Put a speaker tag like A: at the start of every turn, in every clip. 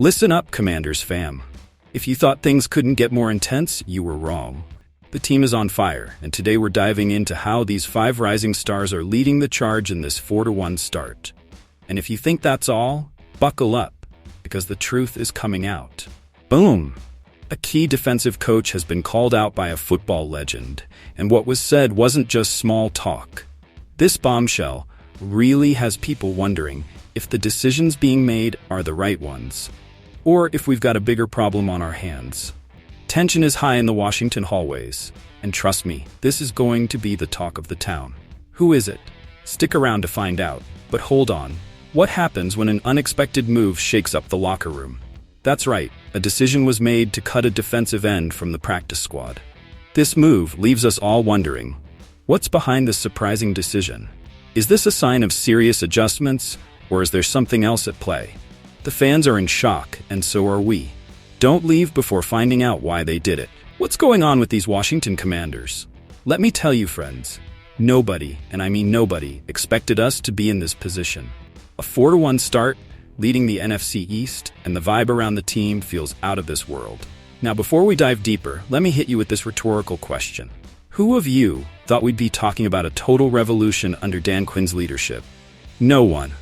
A: Listen up, Commanders fam. If you thought things couldn't get more intense, you were wrong. The team is on fire, and today we're diving into how these 5 rising stars are leading the charge in this 4-1 start. And if you think that's all, buckle up, because the truth is coming out. Boom! A key defensive coach has been called out by a football legend, and what was said wasn't just small talk. This bombshell really has people wondering if the decisions being made are the right ones, or if we've got a bigger problem on our hands. Tension is high in the Washington hallways, and trust me, this is going to be the talk of the town. Who is it? Stick around to find out, but hold on. What happens when an unexpected move shakes up the locker room? That's right, a decision was made to cut a defensive end from the practice squad. This move leaves us all wondering, what's behind this surprising decision? Is this a sign of serious adjustments, or is there something else at play? The fans are in shock, and so are we. Don't leave before finding out why they did it. What's going on with these Washington Commanders? Let me tell you, friends, nobody, and I mean nobody, expected us to be in this position. A 4-1 start, leading the NFC East, and the vibe around the team feels out of this world. Now, before we dive deeper, let me hit you with this rhetorical question. Who of you thought we'd be talking about a total revolution under Dan Quinn's leadership? No one.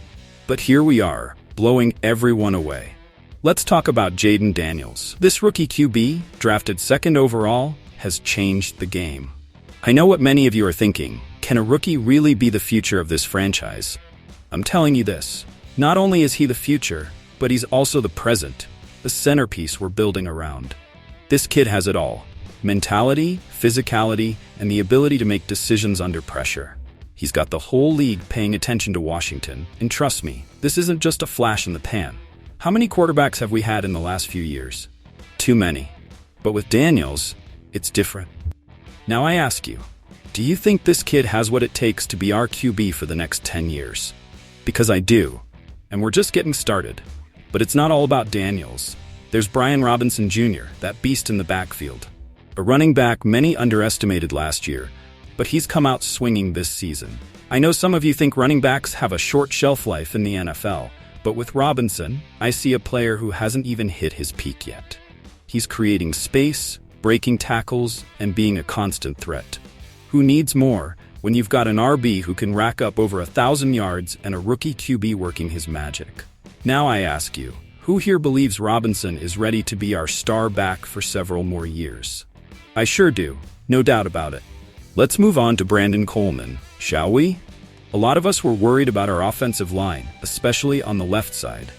A: But here we are, blowing everyone away. Let's talk about Jayden Daniels. This rookie QB, drafted 2nd overall, has changed the game. I know what many of you are thinking. Can a rookie really be the future of this franchise? I'm telling you this. Not only is he the future, but he's also the present, the centerpiece we're building around. This kid has it all. Mentality, physicality, and the ability to make decisions under pressure. He's got the whole league paying attention to Washington, and trust me, this isn't just a flash in the pan. How many quarterbacks have we had in the last few years? Too many. But with Daniels, it's different. Now I ask you, do you think this kid has what it takes to be our QB for the next 10 years? Because I do, and we're just getting started. But it's not all about Daniels. There's Brian Robinson Jr., that beast in the backfield. A running back many underestimated last year, but he's come out swinging this season. I know some of you think running backs have a short shelf life in the NFL, but with Robinson, I see a player who hasn't even hit his peak yet. He's creating space, breaking tackles, and being a constant threat. Who needs more when you've got an RB who can rack up over 1,000 yards and a rookie QB working his magic? Now I ask you, who here believes Robinson is ready to be our star back for several more years? I sure do, no doubt about it. Let's move on to Brandon Coleman, shall we? A lot of us were worried about our offensive line, especially on the left side.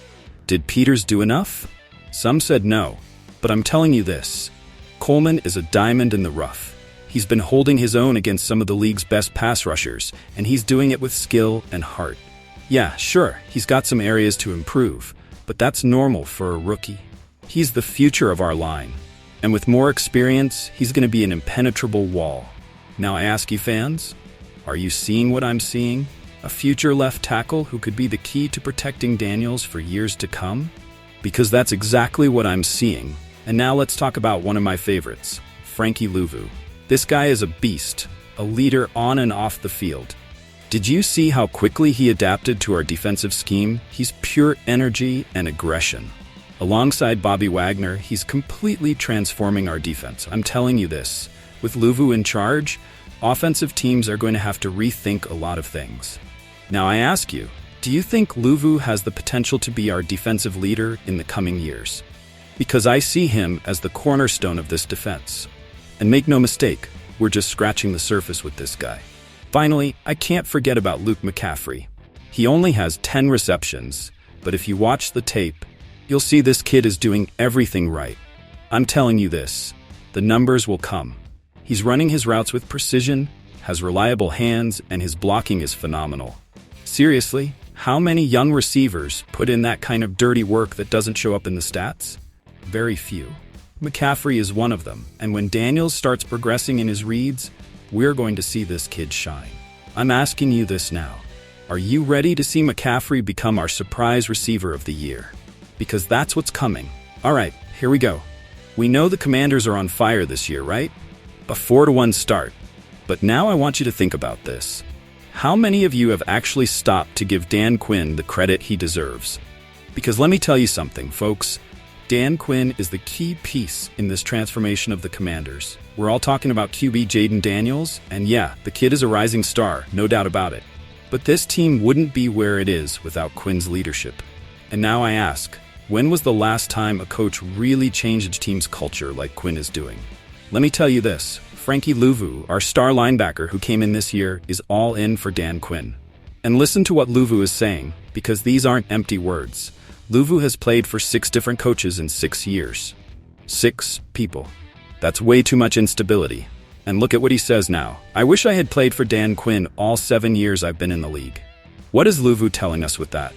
A: Did Peters do enough? Some said no, but I'm telling you this. Coleman is a diamond in the rough. He's been holding his own against some of the league's best pass rushers, and he's doing it with skill and heart. Yeah, sure, he's got some areas to improve, but that's normal for a rookie. He's the future of our line, and with more experience, he's going to be an impenetrable wall. Now I ask you fans, are you seeing what I'm seeing? A future left tackle who could be the key to protecting Daniels for years to come? Because that's exactly what I'm seeing. And now let's talk about one of my favorites, Frankie Louvu. This guy is a beast, a leader on and off the field. Did you see how quickly he adapted to our defensive scheme? He's pure energy and aggression. Alongside Bobby Wagner, he's completely transforming our defense. I'm telling you this. With Louvu in charge, offensive teams are going to have to rethink a lot of things. Now I ask you, do you think Louvu has the potential to be our defensive leader in the coming years? Because I see him as the cornerstone of this defense. And make no mistake, we're just scratching the surface with this guy. Finally, I can't forget about Luke McCaffrey. He only has 10 receptions, but if you watch the tape, you'll see this kid is doing everything right. I'm telling you this, the numbers will come. He's running his routes with precision, has reliable hands, and his blocking is phenomenal. Seriously, how many young receivers put in that kind of dirty work that doesn't show up in the stats? Very few. McCaffrey is one of them, and when Daniels starts progressing in his reads, we're going to see this kid shine. I'm asking you this now. Are you ready to see McCaffrey become our surprise receiver of the year? Because that's what's coming. All right, here we go. We know the Commanders are on fire this year, right? A 4-1 start. But now I want you to think about this. How many of you have actually stopped to give Dan Quinn the credit he deserves? Because let me tell you something, folks. Dan Quinn is the key piece in this transformation of the Commanders. We're all talking about QB Jaden Daniels, and yeah, the kid is a rising star, no doubt about it. But this team wouldn't be where it is without Quinn's leadership. And now I ask, when was the last time a coach really changed a team's culture like Quinn is doing? Let me tell you this, Frankie Louvu, our star linebacker who came in this year, is all in for Dan Quinn. And listen to what Louvu is saying, because these aren't empty words. Louvu has played for 6 different coaches in 6 years. 6 people. That's way too much instability. And look at what he says now. I wish I had played for Dan Quinn all 7 years I've been in the league. What is Louvu telling us with that?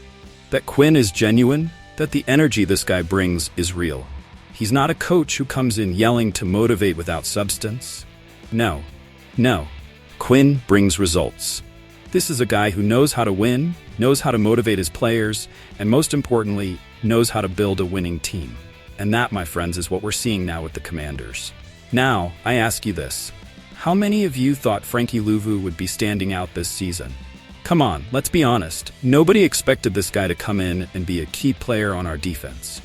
A: That Quinn is genuine? That the energy this guy brings is real? He's not a coach who comes in yelling to motivate without substance? No. Quinn brings results. This is a guy who knows how to win, knows how to motivate his players, and most importantly, knows how to build a winning team. And that, my friends, is what we're seeing now with the Commanders. Now, I ask you this. How many of you thought Frankie Louvu would be standing out this season? Come on, let's be honest. Nobody expected this guy to come in and be a key player on our defense.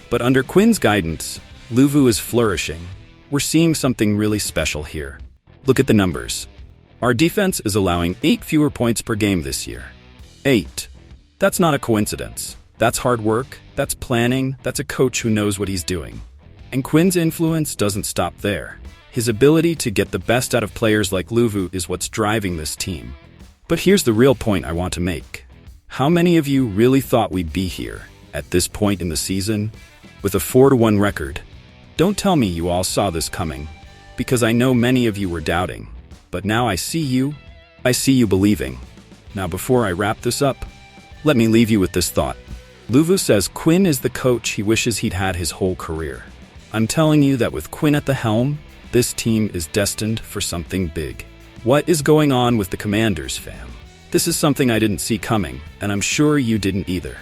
A: But under Quinn's guidance, Louvu is flourishing. We're seeing something really special here. Look at the numbers. Our defense is allowing 8 fewer points per game this year. 8. That's not a coincidence. That's hard work, that's planning, that's a coach who knows what he's doing. And Quinn's influence doesn't stop there. His ability to get the best out of players like Louvu is what's driving this team. But here's the real point I want to make. How many of you really thought we'd be here, at this point in the season, with a 4-1 record? Don't tell me you all saw this coming, because I know many of you were doubting. But now I see you believing. Now before I wrap this up, let me leave you with this thought. Louvu says Quinn is the coach he wishes he'd had his whole career. I'm telling you that with Quinn at the helm, this team is destined for something big. What is going on with the Commanders, fam? This is something I didn't see coming, and I'm sure you didn't either.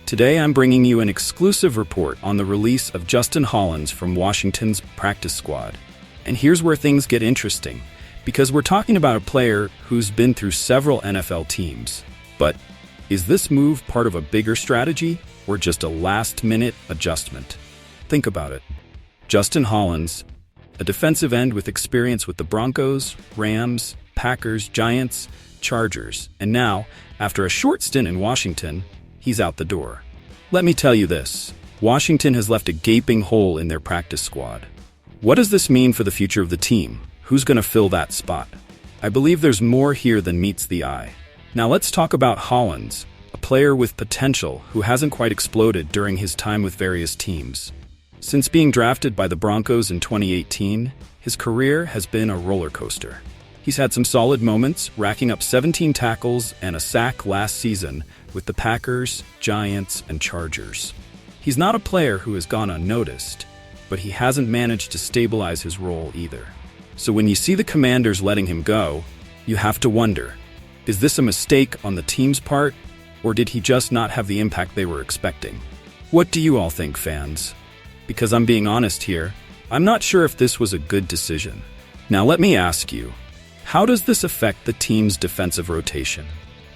A: Today I'm bringing you an exclusive report on the release of Justin Hollins from Washington's practice squad. And here's where things get interesting, because we're talking about a player who's been through several NFL teams. But is this move part of a bigger strategy or just a last-minute adjustment? Think about it. Justin Hollins, a defensive end with experience with the Broncos, Rams, Packers, Giants, Chargers, and now, after a short stint in Washington, he's out the door. Let me tell you this, Washington has left a gaping hole in their practice squad. What does this mean for the future of the team? Who's going to fill that spot? I believe there's more here than meets the eye. Now let's talk about Hollins, a player with potential who hasn't quite exploded during his time with various teams. Since being drafted by the Broncos in 2018, his career has been a roller coaster. He's had some solid moments, racking up 17 tackles and a sack last season with the Packers, Giants, and Chargers. He's not a player who has gone unnoticed, but he hasn't managed to stabilize his role either. So when you see the Commanders letting him go, you have to wonder, is this a mistake on the team's part, or did he just not have the impact they were expecting? What do you all think, fans? Because I'm being honest here, I'm not sure if this was a good decision. Now let me ask you, how does this affect the team's defensive rotation?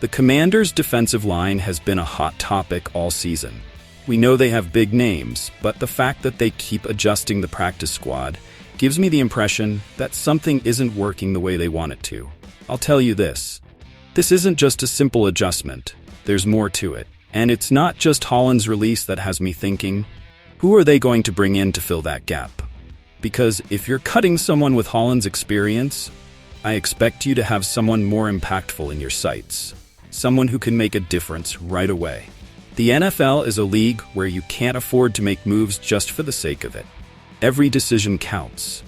A: The Commanders' defensive line has been a hot topic all season. We know they have big names, but the fact that they keep adjusting the practice squad gives me the impression that something isn't working the way they want it to. I'll tell you this. This isn't just a simple adjustment. There's more to it. And it's not just Hollins' release that has me thinking, who are they going to bring in to fill that gap? Because if you're cutting someone with Hollins' experience, I expect you to have someone more impactful in your sights. Someone who can make a difference right away. The NFL is a league where you can't afford to make moves just for the sake of it. Every decision counts,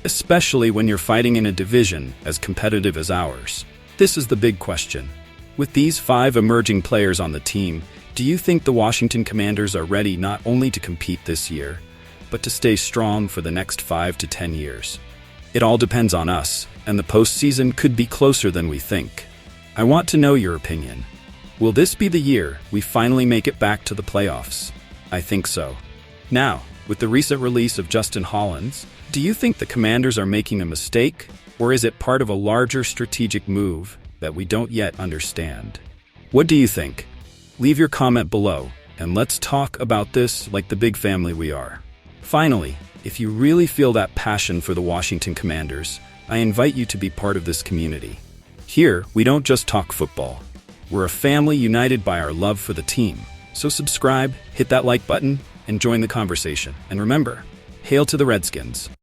A: especially when you're fighting in a division as competitive as ours. This is the big question. With these 5 emerging players on the team, do you think the Washington Commanders are ready not only to compete this year, but to stay strong for the next 5 to 10 years? It all depends on us, and the postseason could be closer than we think. I want to know your opinion. Will this be the year we finally make it back to the playoffs? I think so. Now, with the recent release of Justin Hollins, do you think the Commanders are making a mistake, or is it part of a larger strategic move that we don't yet understand? What do you think? Leave your comment below, and let's talk about this like the big family we are. Finally, if you really feel that passion for the Washington Commanders, I invite you to be part of this community. Here, we don't just talk football. We're a family united by our love for the team. So subscribe, hit that like button, and join the conversation. And remember, hail to the Redskins.